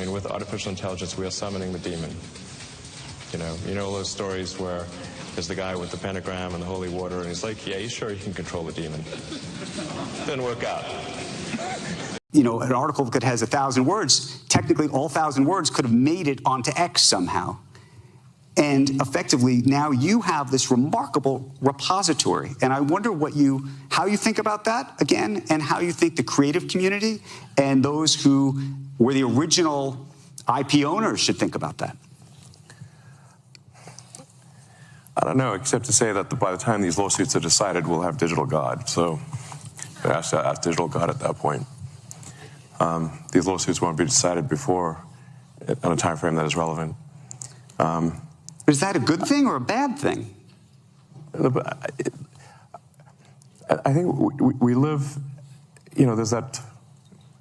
I mean, with artificial intelligence, we are summoning the demon. You know all those stories where there's the guy with the pentagram and the holy water, and he's like, yeah, he's sure he can control the demon. Didn't work out. An article that has 1,000 words, technically all 1,000 words could have made it onto X somehow. And effectively, now you have this remarkable repository. And I wonder how you think about that, again, and how you think the creative community and those who were the original IP owners should think about that. I don't know, except to say that by the time these lawsuits are decided, we'll have digital God. So I have to ask digital God at that point. These lawsuits won't be decided before on a time frame that is relevant. Is that a good thing or a bad thing? I think we live, there's that,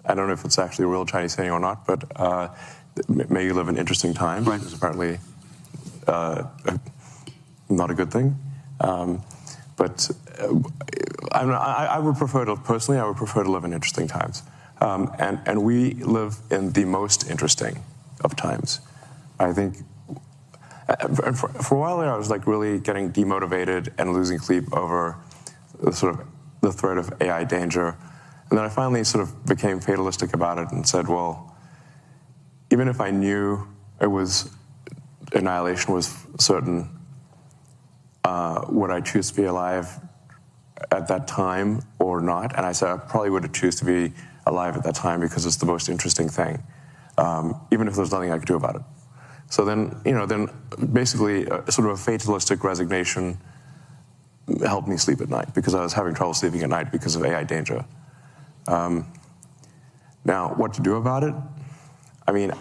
I don't know if it's actually a real Chinese saying or not, but may you live in interesting times. Right. It's apparently not a good thing. But I would prefer to, personally, I would prefer to live in interesting times. And we live in the most interesting of times. I think, for a while there, I was like really getting demotivated and losing sleep over the threat of AI danger. And then I finally sort of became fatalistic about it and said, well, even if I knew annihilation was certain, would I choose to be alive at that time or not? And I said I probably would choose to be alive at that time because it's the most interesting thing, even if there's nothing I could do about it. So then basically sort of a fatalistic resignation helped me sleep at night because I was having trouble sleeping at night because of AI danger. Now, what to do about it? I mean,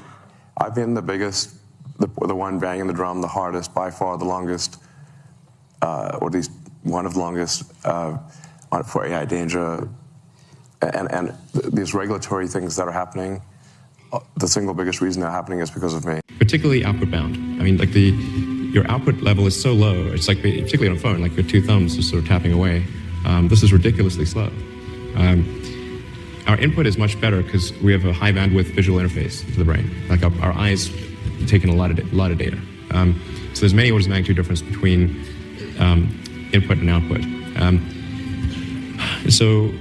I've been the biggest, the one banging the drum the hardest, by far the longest, or at least one of the longest for AI danger. And these regulatory things that are happening, the single biggest reason they're happening is because of me. Particularly output bound. I mean, like your output level is so low, it's like, particularly on a phone, like your two thumbs are sort of tapping away. This is ridiculously slow. Our input is much better because we have a high bandwidth visual interface to the brain. Like our eyes take in a lot of data. So there's many orders of magnitude difference between input and output. So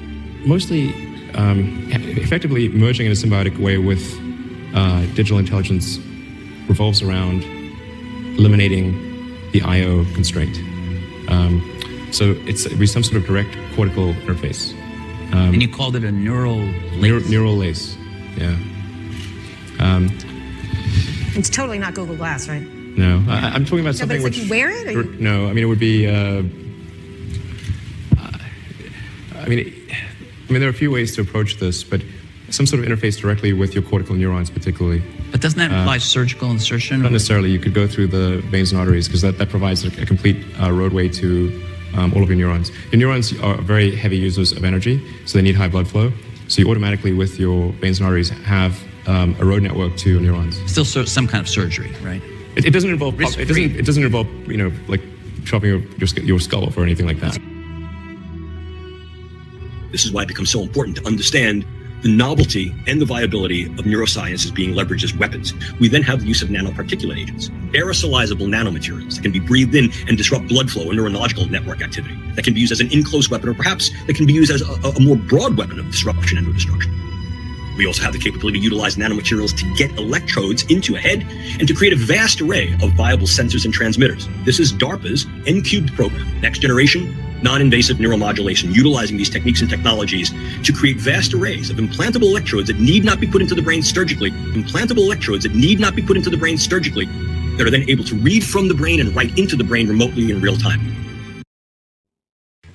mostly, effectively merging in a symbiotic way with digital intelligence revolves around eliminating the I/O constraint. So it'd be some sort of direct cortical interface. And you called it a neural lace? Neural lace, yeah. It's totally not Google Glass, right? No, I'm talking about something but it's which... like you wear it? Or you... No, I mean, it would be... I mean, there are a few ways to approach this, but some sort of interface directly with your cortical neurons particularly. But doesn't that imply surgical insertion? Not necessarily. You could go through the veins and arteries because that provides a complete roadway to all of your neurons. Your neurons are very heavy users of energy, so they need high blood flow. So you automatically, with your veins and arteries, have a road network to your neurons. Still some kind of surgery, right? It doesn't involve... It doesn't involve, like chopping your skull off or anything like that. This is why it becomes so important to understand the novelty and the viability of neuroscience is being leveraged as weapons. We then have the use of nanoparticulate agents, aerosolizable nanomaterials that can be breathed in and disrupt blood flow and neurological network activity, that can be used as an enclosed weapon, or perhaps that can be used as a more broad weapon of disruption and destruction. We also have the capability to utilize nanomaterials to get electrodes into a head and to create a vast array of viable sensors and transmitters. This is DARPA's N-Cubed program, next generation non-invasive neuromodulation, utilizing these techniques and technologies to create vast arrays of implantable electrodes that need not be put into the brain surgically, that are then able to read from the brain and write into the brain remotely in real time.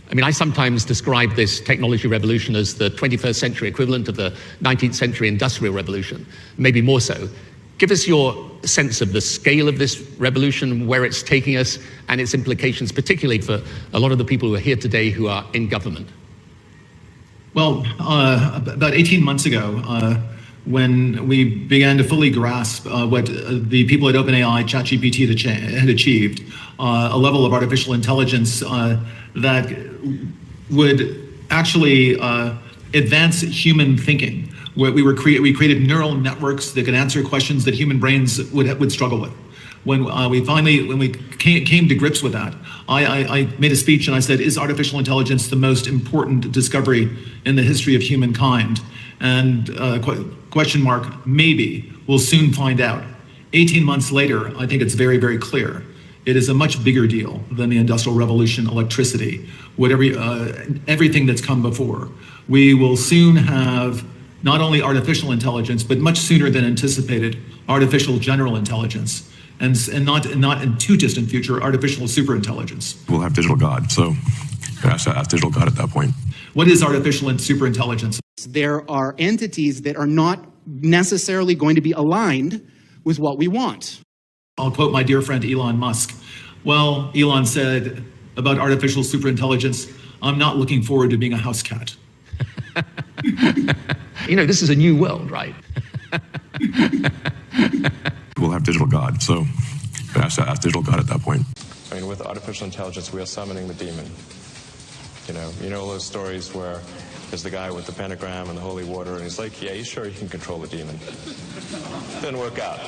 I mean, I sometimes describe this technology revolution as the 21st century equivalent of the 19th century industrial revolution, maybe more so. Give us your sense of the scale of this revolution, where it's taking us, and its implications, particularly for a lot of the people who are here today who are in government. Well, about 18 months ago, when we began to fully grasp what the people at OpenAI, ChatGPT had achieved, a level of artificial intelligence that would actually advance human thinking, We created neural networks that could answer questions that human brains would struggle with. When we came to grips with that, I made a speech and I said, is artificial intelligence the most important discovery in the history of humankind? And question mark, maybe. We'll soon find out. 18 months later, I think it's very, very clear. It is a much bigger deal than the Industrial Revolution, electricity, everything that's come before. We will soon have not only artificial intelligence, but much sooner than anticipated, artificial general intelligence. And not in too distant future, artificial superintelligence. We'll have digital God, so ask digital God at that point. What is artificial and superintelligence? There are entities that are not necessarily going to be aligned with what we want. I'll quote my dear friend Elon Musk. Well, Elon said about artificial superintelligence, I'm not looking forward to being a house cat. You know, this is a new world, right? We'll have digital God, so ask digital God at that point. I mean, with artificial intelligence, we are summoning the demon. You know those stories where there's the guy with the pentagram and the holy water, and he's like, yeah, you sure you can control the demon? Didn't work out.